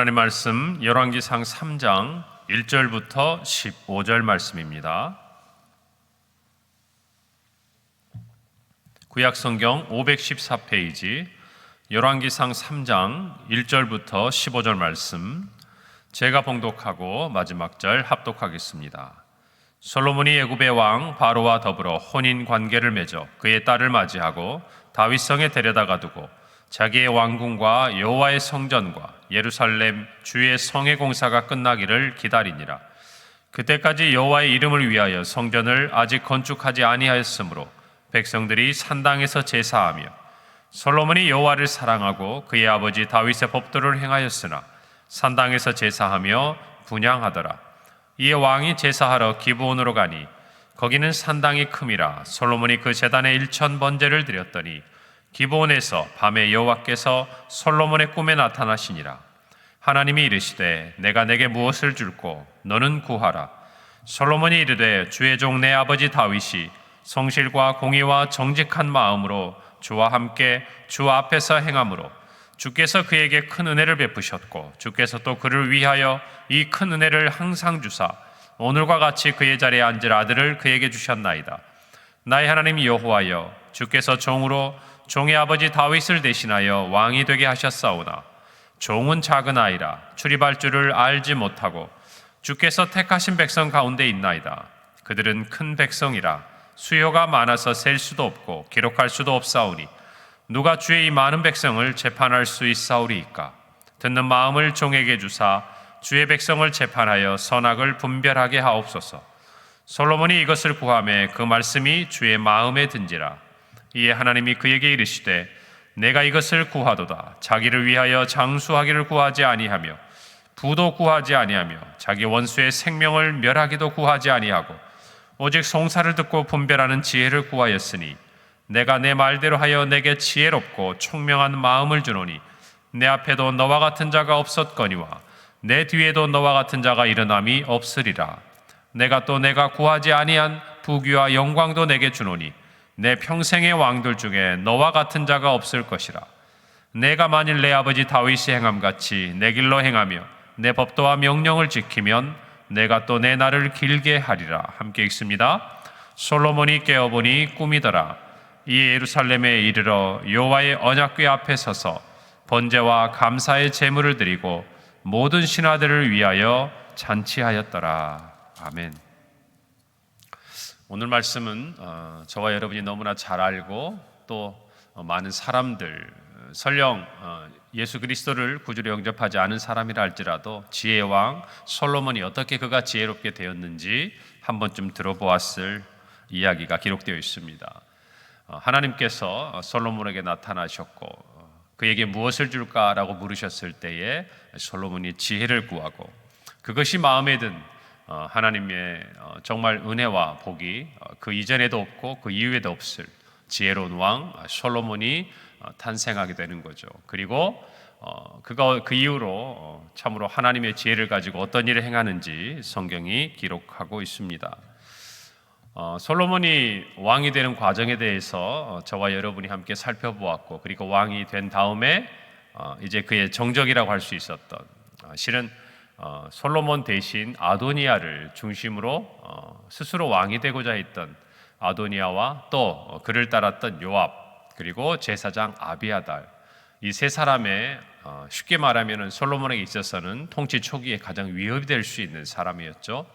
하나님 말씀 열왕기상 3장 1절부터 15절 말씀입니다. 구약성경 514페이지 열왕기상 3장 1절부터 15절 말씀, 제가 봉독하고 마지막 절 합독하겠습니다. 솔로몬이 애굽의 왕 바로와 더불어 혼인 관계를 맺어 그의 딸을 맞이하고 다윗성에 데려다가 두고 자기의 왕궁과 여호와의 성전과 예루살렘 주의 성의 공사가 끝나기를 기다리니라. 그때까지 여호와의 이름을 위하여 성전을 아직 건축하지 아니하였으므로 백성들이 산당에서 제사하며, 솔로몬이 여호와를 사랑하고 그의 아버지 다윗의 법도를 행하였으나 산당에서 제사하며 분향하더라. 이에 왕이 제사하러 기브온으로 가니 거기는 산당이 큼이라. 솔로몬이 그 제단에 1000번제를 드렸더니 기브온에서 밤에 여호와께서 솔로몬의 꿈에 나타나시니라. 하나님이 이르시되 내가 내게 무엇을 줄꼬 너는 구하라. 솔로몬이 이르되 주의 종 내 아버지 다윗이 성실과 공의와 정직한 마음으로 주와 함께 주 앞에서 행함으로 주께서 그에게 큰 은혜를 베푸셨고 주께서 또 그를 위하여 이 큰 은혜를 항상 주사 오늘과 같이 그의 자리에 앉을 아들을 그에게 주셨나이다. 나의 하나님 여호와여, 주께서 종으로 종의 아버지 다윗을 대신하여 왕이 되게 하셨사오나 종은 작은 아이라 출입할 줄을 알지 못하고 주께서 택하신 백성 가운데 있나이다. 그들은 큰 백성이라 수요가 많아서 셀 수도 없고 기록할 수도 없사오니 누가 주의 이 많은 백성을 재판할 수 있사오리이까. 듣는 마음을 종에게 주사 주의 백성을 재판하여 선악을 분별하게 하옵소서. 솔로몬이 이것을 구하매 그 말씀이 주의 마음에 든지라. 이에 하나님이 그에게 이르시되 내가 이것을 구하도다. 자기를 위하여 장수하기를 구하지 아니하며 부도 구하지 아니하며 자기 원수의 생명을 멸하기도 구하지 아니하고 오직 송사를 듣고 분별하는 지혜를 구하였으니 내가 내 말대로 하여 내게 지혜롭고 총명한 마음을 주노니 내 앞에도 너와 같은 자가 없었거니와 내 뒤에도 너와 같은 자가 일어남이 없으리라. 내가 또 내가 구하지 아니한 부귀와 영광도 내게 주노니 내 평생의 왕들 중에 너와 같은 자가 없을 것이라. 내가 만일 내 아버지 다윗이 행함같이 내 길로 행하며 내 법도와 명령을 지키면 내가 또 내 날을 길게 하리라. 함께 읽습니다. 솔로몬이 깨어보니 꿈이더라. 이에 예루살렘에 이르러 여호와의 언약궤 앞에 서서 번제와 감사의 제물을 드리고 모든 신하들을 위하여 잔치하였더라. 아멘. 오늘 말씀은 저와 여러분이 너무나 잘 알고 또 많은 사람들, 설령 예수 그리스도를 구주로 영접하지 않은 사람이라 할지라도 지혜의 왕 솔로몬이 어떻게 그가 지혜롭게 되었는지 한 번쯤 들어보았을 이야기가 기록되어 있습니다. 하나님께서 솔로몬에게 나타나셨고 그에게 무엇을 줄까라고 물으셨을 때에 솔로몬이 지혜를 구하고 그것이 마음에 든 하나님의 정말 은혜와 복이 그 이전에도 없고 그 이후에도 없을 지혜로운 왕 솔로몬이 탄생하게 되는 거죠. 그리고 그가 그 이후로 참으로 하나님의 지혜를 가지고 어떤 일을 행하는지 성경이 기록하고 있습니다. 솔로몬이 왕이 되는 과정에 대해서 저와 여러분이 함께 살펴보았고, 그리고 왕이 된 다음에 이제 그의 정적이라고 할 수 있었던, 실은 솔로몬 대신 아도니아를 중심으로 스스로 왕이 되고자 했던 아도니아와 또 그를 따랐던 요압, 그리고 제사장 아비아달, 이 세 사람의 쉽게 말하면 솔로몬에게 있어서는 통치 초기에 가장 위협이 될 수 있는 사람이었죠.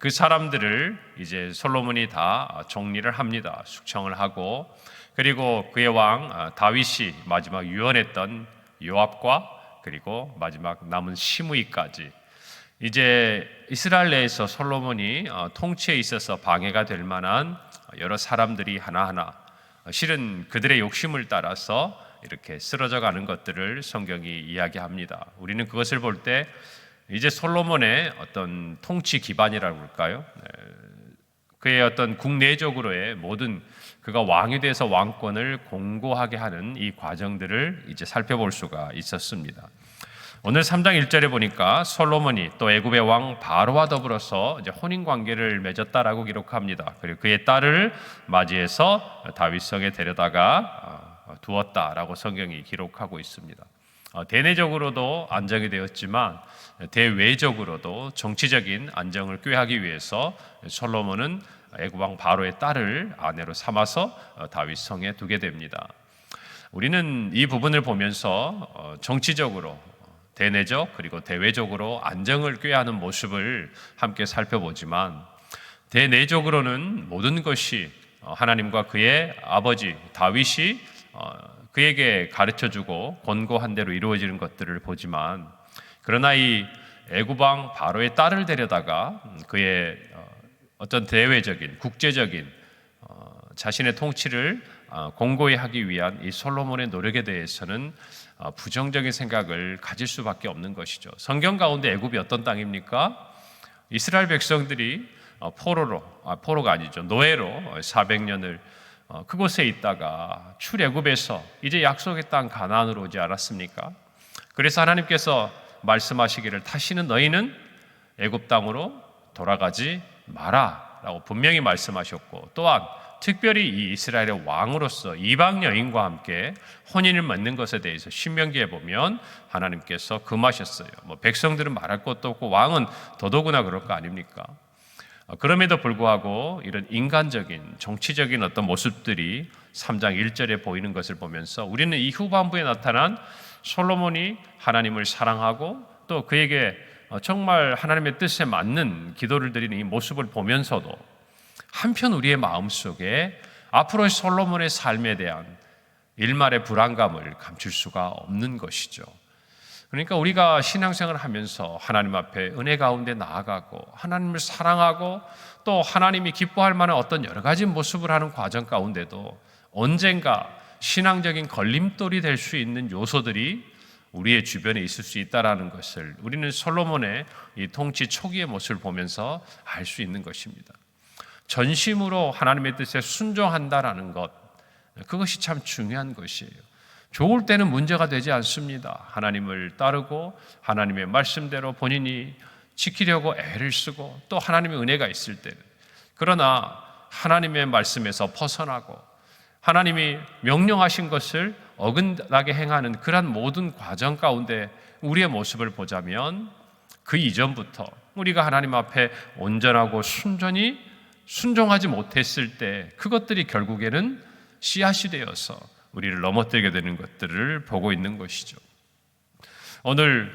그 사람들을 이제 솔로몬이 다 정리를 합니다. 숙청을 하고, 그리고 그의 왕 다윗이 마지막 유언했던 요압과 그리고 마지막 남은 시므이까지, 이제 이스라엘 내에서 솔로몬이 통치에 있어서 방해가 될 만한 여러 사람들이 하나하나 실은 그들의 욕심을 따라서 이렇게 쓰러져 가는 것들을 성경이 이야기합니다. 우리는 그것을 볼 때 이제 솔로몬의 어떤 통치 기반이라고 할까요? 그의 어떤 국내적으로의 모든 그가 왕이 돼서 왕권을 공고하게 하는 이 과정들을 이제 살펴볼 수가 있었습니다. 오늘 3장 1절에 보니까 솔로몬이 또 애굽의 왕 바로와 더불어서 이제 혼인 관계를 맺었다라고 기록합니다. 그리고 그의 딸을 맞이해서 다윗성에 데려다가 두었다라고 성경이 기록하고 있습니다. 대내적으로도 안정이 되었지만 대외적으로도 정치적인 안정을 꾀하기 위해서 솔로몬은 애굽 왕 바로의 딸을 아내로 삼아서 다윗 성에 두게 됩니다. 우리는 이 부분을 보면서 정치적으로 대내적 그리고 대외적으로 안정을 꾀하는 모습을 함께 살펴보지만 대내적으로는 모든 것이 하나님과 그의 아버지 다윗이 그에게 가르쳐주고 권고한 대로 이루어지는 것들을 보지만 그러나 이 애굽 왕 바로의 딸을 데려다가 그의 어떤 대외적인 국제적인 자신의 통치를 공고히 하기 위한 이 솔로몬의 노력에 대해서는 부정적인 생각을 가질 수밖에 없는 것이죠. 성경 가운데 애굽이 어떤 땅입니까? 이스라엘 백성들이 포로가 아니죠. 노예로 400년을 그곳에 있다가 출애굽에서 이제 약속의 땅 가나안으로 오지 않았습니까? 그래서 하나님께서 말씀하시기를 다시는 너희는 애굽 땅으로 돌아가지 마라라고 분명히 말씀하셨고 또한 특별히 이 이스라엘의 왕으로서 이방 여인과 함께 혼인을 맺는 것에 대해서 신명기에 보면 하나님께서 금하셨어요. 백성들은 말할 것도 없고 왕은 더더구나 그럴 거 아닙니까? 그럼에도 불구하고 이런 인간적인 정치적인 어떤 모습들이 3장 1절에 보이는 것을 보면서 우리는 이 후반부에 나타난 솔로몬이 하나님을 사랑하고 또 그에게 정말 하나님의 뜻에 맞는 기도를 드리는 이 모습을 보면서도 한편 우리의 마음속에 앞으로의 솔로몬의 삶에 대한 일말의 불안감을 감출 수가 없는 것이죠. 그러니까 우리가 신앙생활을 하면서 하나님 앞에 은혜 가운데 나아가고 하나님을 사랑하고 또 하나님이 기뻐할 만한 어떤 여러 가지 모습을 하는 과정 가운데도 언젠가 신앙적인 걸림돌이 될 수 있는 요소들이 우리의 주변에 있을 수 있다는 것을 우리는 솔로몬의 이 통치 초기의 모습을 보면서 알 수 있는 것입니다. 전심으로 하나님의 뜻에 순종한다라는 것, 그것이 참 중요한 것이에요. 좋을 때는 문제가 되지 않습니다. 하나님을 따르고 하나님의 말씀대로 본인이 지키려고 애를 쓰고 또 하나님의 은혜가 있을 때는. 그러나 하나님의 말씀에서 벗어나고 하나님이 명령하신 것을 어긋나게 행하는 그러한 모든 과정 가운데 우리의 모습을 보자면 그 이전부터 우리가 하나님 앞에 온전하고 순전히 순종하지 못했을 때 그것들이 결국에는 씨앗이 되어서 우리를 넘어뜨리게 되는 것들을 보고 있는 것이죠. 오늘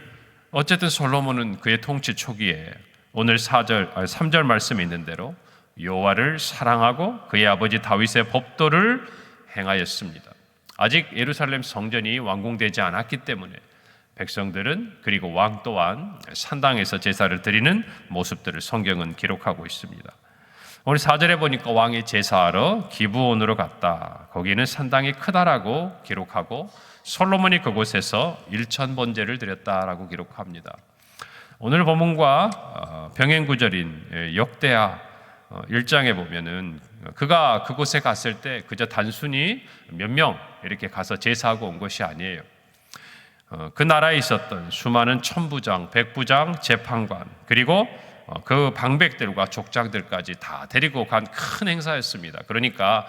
어쨌든 솔로몬은 그의 통치 초기에 오늘 3절 말씀에 있는 대로 여호와를 사랑하고 그의 아버지 다윗의 법도를 행하였습니다. 아직 예루살렘 성전이 완공되지 않았기 때문에 백성들은 그리고 왕 또한 산당에서 제사를 드리는 모습들을 성경은 기록하고 있습니다. 오늘 4절에 보니까 왕이 제사하러 기브온으로 갔다. 거기는 산당이 크다라고 기록하고 솔로몬이 그곳에서 1000번제를 드렸다라고 기록합니다. 오늘 본문과 병행 구절인 역대하 1장에 보면은 그가 그곳에 갔을 때 그저 단순히 몇 명 이렇게 가서 제사하고 온 것이 아니에요. 그 나라에 있었던 수많은 천부장, 백부장, 재판관 그리고 그 방백들과 족장들까지 다 데리고 간 큰 행사였습니다. 그러니까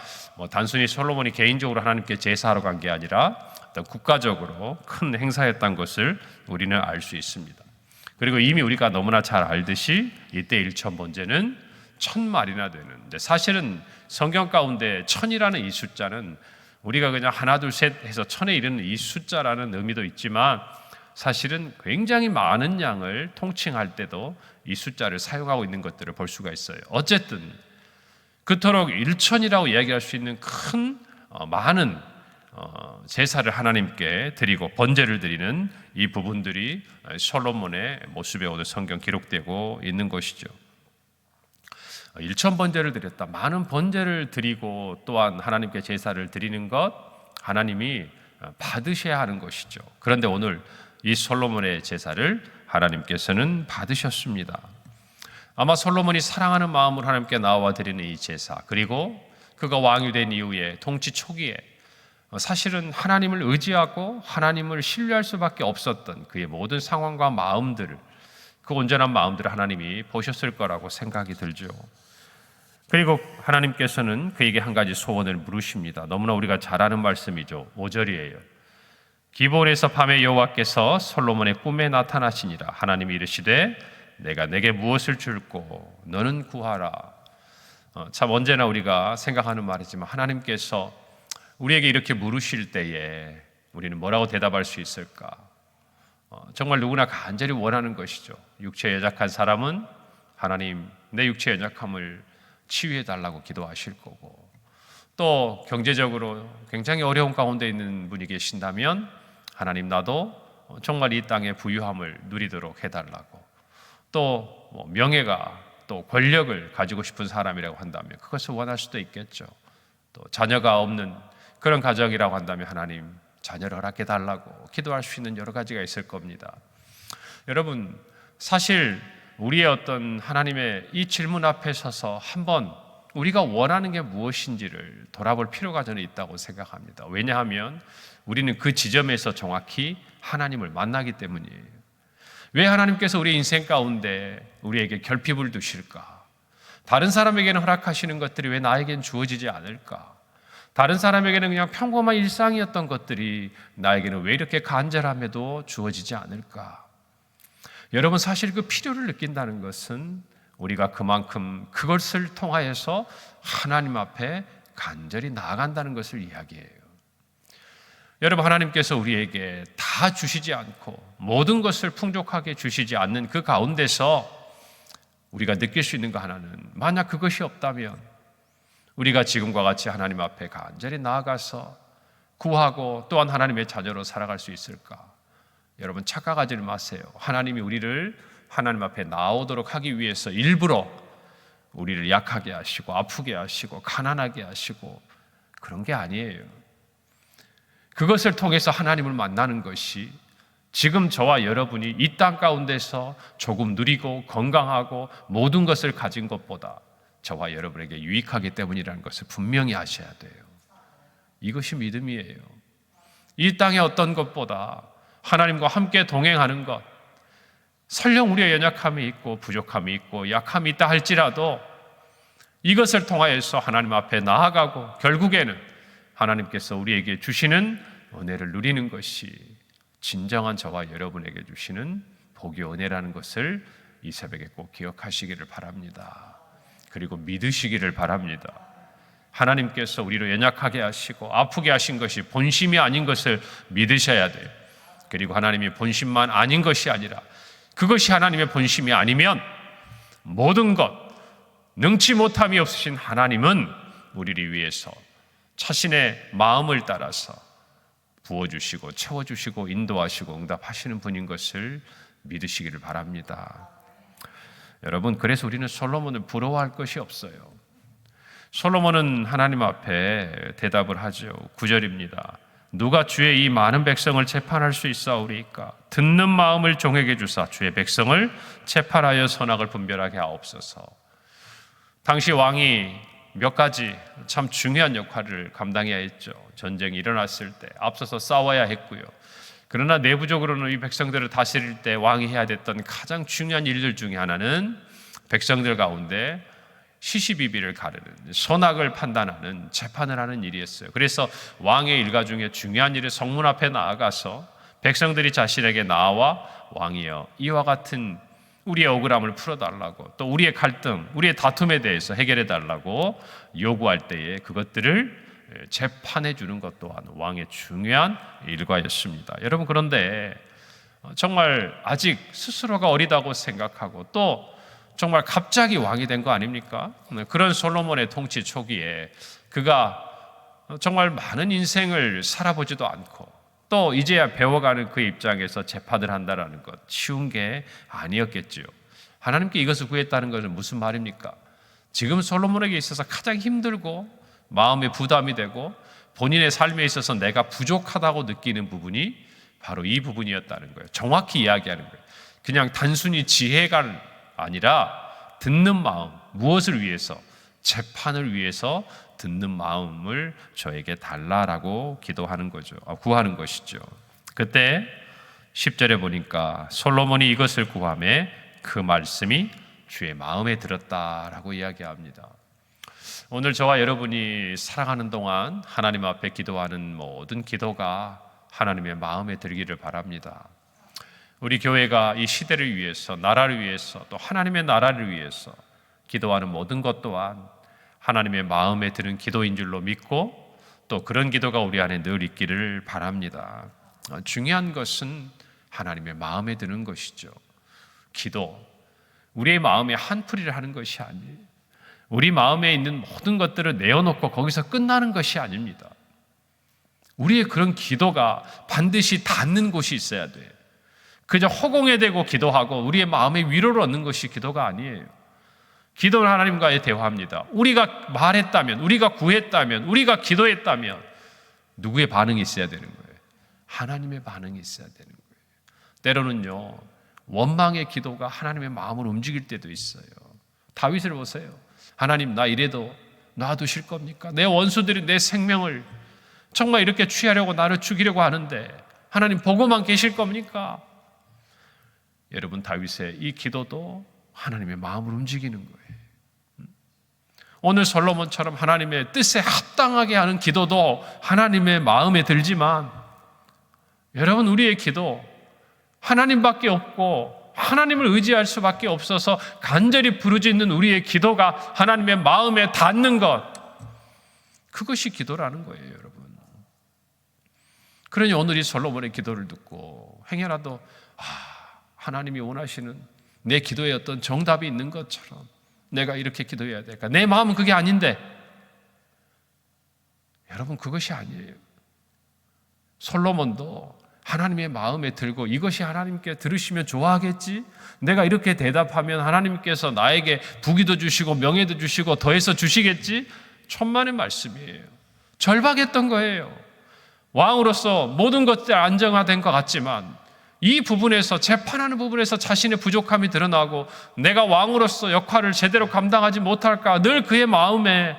단순히 솔로몬이 개인적으로 하나님께 제사하러 간 게 아니라 어떤 국가적으로 큰 행사였던 것을 우리는 알 수 있습니다. 그리고 이미 우리가 너무나 잘 알듯이 이때 1000번제는 1000마리나 되는데 사실은 성경 가운데 1000이라는 이 숫자는 우리가 그냥 하나 둘 셋 해서 1000에 이르는 이 숫자라는 의미도 있지만 사실은 굉장히 많은 양을 통칭할 때도 이 숫자를 사용하고 있는 것들을 볼 수가 있어요. 어쨌든 그토록 1000이라고 이야기할 수 있는 큰 많은 제사를 하나님께 드리고 번제를 드리는 이 부분들이 솔로몬의 모습에 오늘 성경 기록되고 있는 것이죠. 1000번제를 드렸다. 많은 번제를 드리고 또한 하나님께 제사를 드리는 것 하나님이 받으셔야 하는 것이죠. 그런데 오늘 이 솔로몬의 제사를 하나님께서는 받으셨습니다. 아마 솔로몬이 사랑하는 마음으로 하나님께 나와 드리는 이 제사 그리고 그가 왕이 된 이후에 통치 초기에 사실은 하나님을 의지하고 하나님을 신뢰할 수밖에 없었던 그의 모든 상황과 마음들을 그 온전한 마음들을 하나님이 보셨을 거라고 생각이 들죠. 그리고 하나님께서는 그에게 한 가지 소원을 물으십니다. 너무나 우리가 잘 아는 말씀이죠. 5절이에요. 기브온에서 밤에 여호와께서 솔로몬의 꿈에 나타나시니라. 하나님이 이르시되 내가 내게 무엇을 줄꼬 너는 구하라. 참 언제나 우리가 생각하는 말이지만 하나님께서 우리에게 이렇게 물으실 때에 우리는 뭐라고 대답할 수 있을까? 정말 누구나 간절히 원하는 것이죠. 육체에 연약한 사람은 하나님 내 육체의 연약함을 치유해 달라고 기도하실 거고, 또 경제적으로 굉장히 어려운 가운데 있는 분이 계신다면 하나님 나도 정말 이 땅의 부유함을 누리도록 해달라고, 또 명예가 또 권력을 가지고 싶은 사람이라고 한다면 그것을 원할 수도 있겠죠. 또 자녀가 없는 그런 가정이라고 한다면 하나님 자녀를 허락해 달라고 기도할 수 있는 여러 가지가 있을 겁니다. 여러분, 사실 우리의 어떤 하나님의 이 질문 앞에 서서 한번 우리가 원하는 게 무엇인지를 돌아볼 필요가 저는 있다고 생각합니다. 왜냐하면 우리는 그 지점에서 정확히 하나님을 만나기 때문이에요. 왜 하나님께서 우리 인생 가운데 우리에게 결핍을 두실까? 다른 사람에게는 허락하시는 것들이 왜 나에겐 주어지지 않을까? 다른 사람에게는 그냥 평범한 일상이었던 것들이 나에게는 왜 이렇게 간절함에도 주어지지 않을까? 여러분, 사실 그 필요를 느낀다는 것은 우리가 그만큼 그것을 통하여서 하나님 앞에 간절히 나아간다는 것을 이야기해요. 여러분, 하나님께서 우리에게 다 주시지 않고 모든 것을 풍족하게 주시지 않는 그 가운데서 우리가 느낄 수 있는 거 하나는, 만약 그것이 없다면 우리가 지금과 같이 하나님 앞에 간절히 나아가서 구하고 또한 하나님의 자녀로 살아갈 수 있을까? 여러분, 착각하지 마세요. 하나님이 우리를 하나님 앞에 나오도록 하기 위해서 일부러 우리를 약하게 하시고 아프게 하시고 가난하게 하시고 그런 게 아니에요. 그것을 통해서 하나님을 만나는 것이 지금 저와 여러분이 이 땅 가운데서 조금 누리고 건강하고 모든 것을 가진 것보다 저와 여러분에게 유익하기 때문이라는 것을 분명히 아셔야 돼요. 이것이 믿음이에요. 이 땅의 어떤 것보다 하나님과 함께 동행하는 것, 설령 우리의 연약함이 있고 부족함이 있고 약함이 있다 할지라도 이것을 통하여서 하나님 앞에 나아가고 결국에는 하나님께서 우리에게 주시는 은혜를 누리는 것이 진정한 저와 여러분에게 주시는 복의 은혜라는 것을 이 새벽에 꼭 기억하시기를 바랍니다. 그리고 믿으시기를 바랍니다. 하나님께서 우리를 연약하게 하시고 아프게 하신 것이 본심이 아닌 것을 믿으셔야 돼요. 그리고 하나님이 본심만 아닌 것이 아니라 그것이 하나님의 본심이 아니면 모든 것, 능치 못함이 없으신 하나님은 우리를 위해서 자신의 마음을 따라서 부어주시고 채워주시고 인도하시고 응답하시는 분인 것을 믿으시기를 바랍니다. 여러분, 그래서 우리는 솔로몬을 부러워할 것이 없어요. 솔로몬은 하나님 앞에 대답을 하죠. 9절입니다. 누가 주의 이 많은 백성을 재판할 수 있사오리이까? 듣는 마음을 종에게 주사 주의 백성을 재판하여 선악을 분별하게 하옵소서. 당시 왕이 몇 가지 참 중요한 역할을 감당해야 했죠. 전쟁이 일어났을 때 앞서서 싸워야 했고요. 그러나 내부적으로는 이 백성들을 다스릴 때 왕이 해야 됐던 가장 중요한 일들 중에 하나는 백성들 가운데 시시비비를 가르는, 선악을 판단하는, 재판을 하는 일이었어요. 그래서 왕의 일과 중에 중요한 일을 성문 앞에 나아가서 백성들이 자신에게 나와 왕이여 이와 같은 우리의 억울함을 풀어달라고, 또 우리의 갈등, 우리의 다툼에 대해서 해결해달라고 요구할 때에 그것들을 재판해 주는 것 또한 왕의 중요한 일과였습니다. 여러분, 그런데 정말 아직 스스로가 어리다고 생각하고 또 정말 갑자기 왕이 된 거 아닙니까? 그런 솔로몬의 통치 초기에 그가 정말 많은 인생을 살아보지도 않고 또 이제야 배워가는 그 입장에서 재판을 한다는 것 쉬운 게 아니었겠지요. 하나님께 이것을 구했다는 것은 무슨 말입니까? 지금 솔로몬에게 있어서 가장 힘들고 마음에 부담이 되고 본인의 삶에 있어서 내가 부족하다고 느끼는 부분이 바로 이 부분이었다는 거예요. 정확히 이야기하는 거예요. 그냥 단순히 지혜가 아니라 듣는 마음, 무엇을 위해서? 재판을 위해서 듣는 마음을 저에게 달라라고 기도하는 거죠. 구하는 것이죠. 그때 10절에 보니까 솔로몬이 이것을 구하매 그 말씀이 주의 마음에 들었다라고 이야기합니다. 오늘 저와 여러분이 살아가는 동안 하나님 앞에 기도하는 모든 기도가 하나님의 마음에 들기를 바랍니다. 우리 교회가 이 시대를 위해서, 나라를 위해서, 또 하나님의 나라를 위해서 기도하는 모든 것 또한 하나님의 마음에 드는 기도인 줄로 믿고 또 그런 기도가 우리 안에 늘 있기를 바랍니다. 중요한 것은 하나님의 마음에 드는 것이죠. 기도, 우리의 마음에 한풀이를 하는 것이 아니에요. 우리 마음에 있는 모든 것들을 내어놓고 거기서 끝나는 것이 아닙니다. 우리의 그런 기도가 반드시 닿는 곳이 있어야 돼요. 그저 허공에 대고 기도하고 우리의 마음에 위로를 얻는 것이 기도가 아니에요. 기도는 하나님과의 대화입니다. 우리가 말했다면, 우리가 구했다면, 우리가 기도했다면 누구의 반응이 있어야 되는 거예요? 하나님의 반응이 있어야 되는 거예요. 때로는요, 원망의 기도가 하나님의 마음을 움직일 때도 있어요. 다윗을 보세요. 하나님, 나 이래도 놔두실 겁니까? 내 원수들이 내 생명을 정말 이렇게 취하려고 나를 죽이려고 하는데 하나님 보고만 계실 겁니까? 여러분, 다윗의 이 기도도 하나님의 마음을 움직이는 거예요. 오늘 솔로몬처럼 하나님의 뜻에 합당하게 하는 기도도 하나님의 마음에 들지만, 여러분, 우리의 기도 하나님밖에 없고 하나님을 의지할 수밖에 없어서 간절히 부르짖는 우리의 기도가 하나님의 마음에 닿는 것, 그것이 기도라는 거예요, 여러분. 그러니 오늘 이 솔로몬의 기도를 듣고 행여라도 하나님이 원하시는 내 기도에 어떤 정답이 있는 것처럼 내가 이렇게 기도해야 될까? 내 마음은 그게 아닌데, 여러분, 그것이 아니에요. 솔로몬도 하나님의 마음에 들고 이것이 하나님께 들으시면 좋아하겠지? 내가 이렇게 대답하면 하나님께서 나에게 부귀도 주시고 명예도 주시고 더해서 주시겠지? 천만의 말씀이에요. 절박했던 거예요. 왕으로서 모든 것들이 안정화된 것 같지만 이 부분에서, 재판하는 부분에서 자신의 부족함이 드러나고 내가 왕으로서 역할을 제대로 감당하지 못할까, 늘 그의 마음에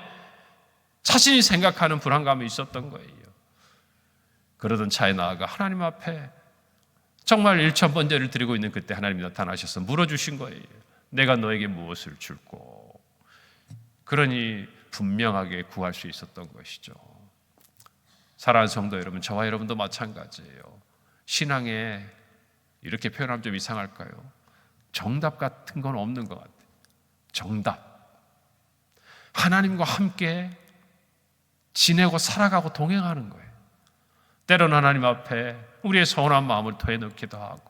자신이 생각하는 불안감이 있었던 거예요. 그러던 차에 나아가 하나님 앞에 정말 일천번제를 드리고 있는 그때 하나님이 나타나셔서 물어주신 거예요. 내가 너에게 무엇을 줄꼬? 그러니 분명하게 구할 수 있었던 것이죠. 사랑하는 성도 여러분, 저와 여러분도 마찬가지예요. 신앙에 이렇게 표현하면 좀 이상할까요? 정답 같은 건 없는 것 같아요. 정답. 하나님과 함께 지내고 살아가고 동행하는 거예요. 때로는 하나님 앞에 우리의 서운한 마음을 토해놓기도 하고,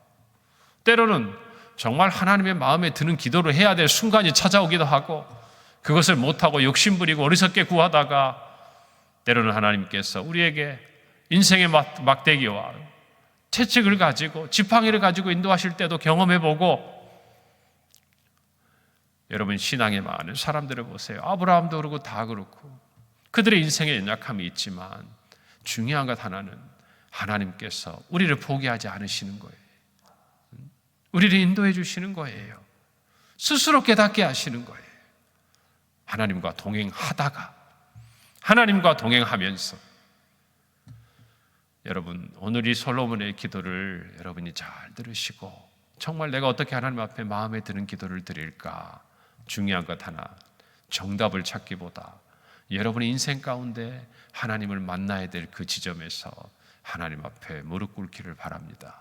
때로는 정말 하나님의 마음에 드는 기도를 해야 될 순간이 찾아오기도 하고, 그것을 못하고 욕심부리고 어리석게 구하다가 때로는 하나님께서 우리에게 인생의 막대기와 채찍을 가지고 지팡이를 가지고 인도하실 때도 경험해보고, 여러분, 신앙에 많은 사람들을 보세요. 아브라함도 그렇고 다 그렇고 그들의 인생에 연약함이 있지만 중요한 것 하나는 하나님께서 우리를 포기하지 않으시는 거예요. 우리를 인도해 주시는 거예요. 스스로 깨닫게 하시는 거예요. 하나님과 동행하다가, 하나님과 동행하면서, 여러분, 오늘 이 솔로몬의 기도를 여러분이 잘 들으시고 정말 내가 어떻게 하나님 앞에 마음에 드는 기도를 드릴까? 중요한 것 하나, 정답을 찾기보다 여러분의 인생 가운데 하나님을 만나야 될 그 지점에서 하나님 앞에 무릎 꿇기를 바랍니다.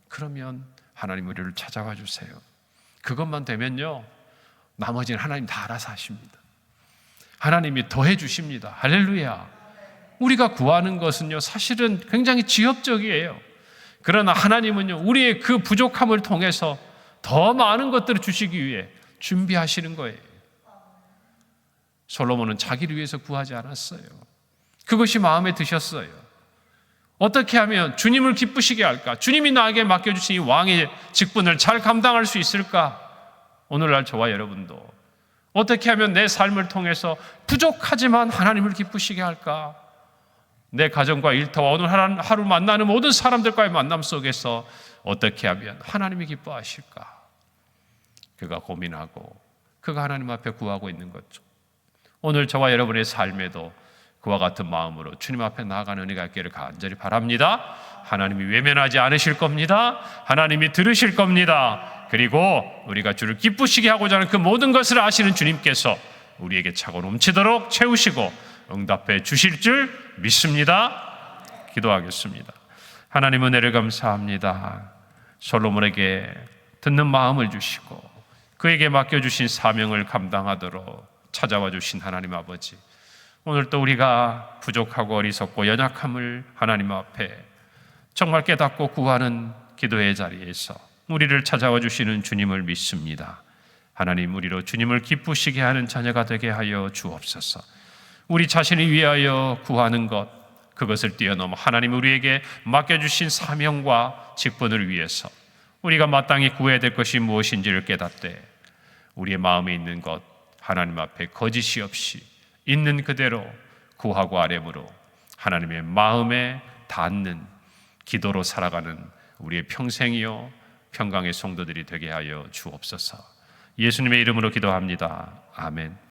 그러면 하나님 우리를 찾아와 주세요. 그것만 되면요, 나머지는 하나님 다 알아서 하십니다. 하나님이 더해 주십니다. 할렐루야. 우리가 구하는 것은요, 사실은 굉장히 지엽적이에요. 그러나 하나님은요, 우리의 그 부족함을 통해서 더 많은 것들을 주시기 위해 준비하시는 거예요. 솔로몬은 자기를 위해서 구하지 않았어요. 그것이 마음에 드셨어요. 어떻게 하면 주님을 기쁘시게 할까? 주님이 나에게 맡겨주신 이 왕의 직분을 잘 감당할 수 있을까? 오늘날 저와 여러분도 어떻게 하면 내 삶을 통해서 부족하지만 하나님을 기쁘시게 할까? 내 가정과 일터와 오늘 하루 만나는 모든 사람들과의 만남 속에서 어떻게 하면 하나님이 기뻐하실까? 그가 고민하고 그가 하나님 앞에 구하고 있는 거죠. 오늘 저와 여러분의 삶에도 그와 같은 마음으로 주님 앞에 나아가는 은혜가 있기를 간절히 바랍니다. 하나님이 외면하지 않으실 겁니다. 하나님이 들으실 겁니다. 그리고 우리가 주를 기쁘시게 하고자 하는 그 모든 것을 아시는 주님께서 우리에게 차고 넘치도록 채우시고 응답해 주실 줄 믿습니다. 기도하겠습니다. 하나님 은혜를 감사합니다. 솔로몬에게 듣는 마음을 주시고 그에게 맡겨주신 사명을 감당하도록 찾아와 주신 하나님 아버지, 오늘 또 우리가 부족하고 어리석고 연약함을 하나님 앞에 정말 깨닫고 구하는 기도의 자리에서 우리를 찾아와 주시는 주님을 믿습니다. 하나님, 우리로 주님을 기쁘시게 하는 자녀가 되게 하여 주옵소서. 우리 자신을 위하여 구하는 것, 그것을 뛰어넘어 하나님 우리에게 맡겨주신 사명과 직분을 위해서 우리가 마땅히 구해야 될 것이 무엇인지를 깨닫되 우리의 마음에 있는 것 하나님 앞에 거짓이 없이 있는 그대로 구하고 아뢰므로 하나님의 마음에 닿는 기도로 살아가는 우리의 평생이요 평강의 성도들이 되게 하여 주옵소서. 예수님의 이름으로 기도합니다. 아멘.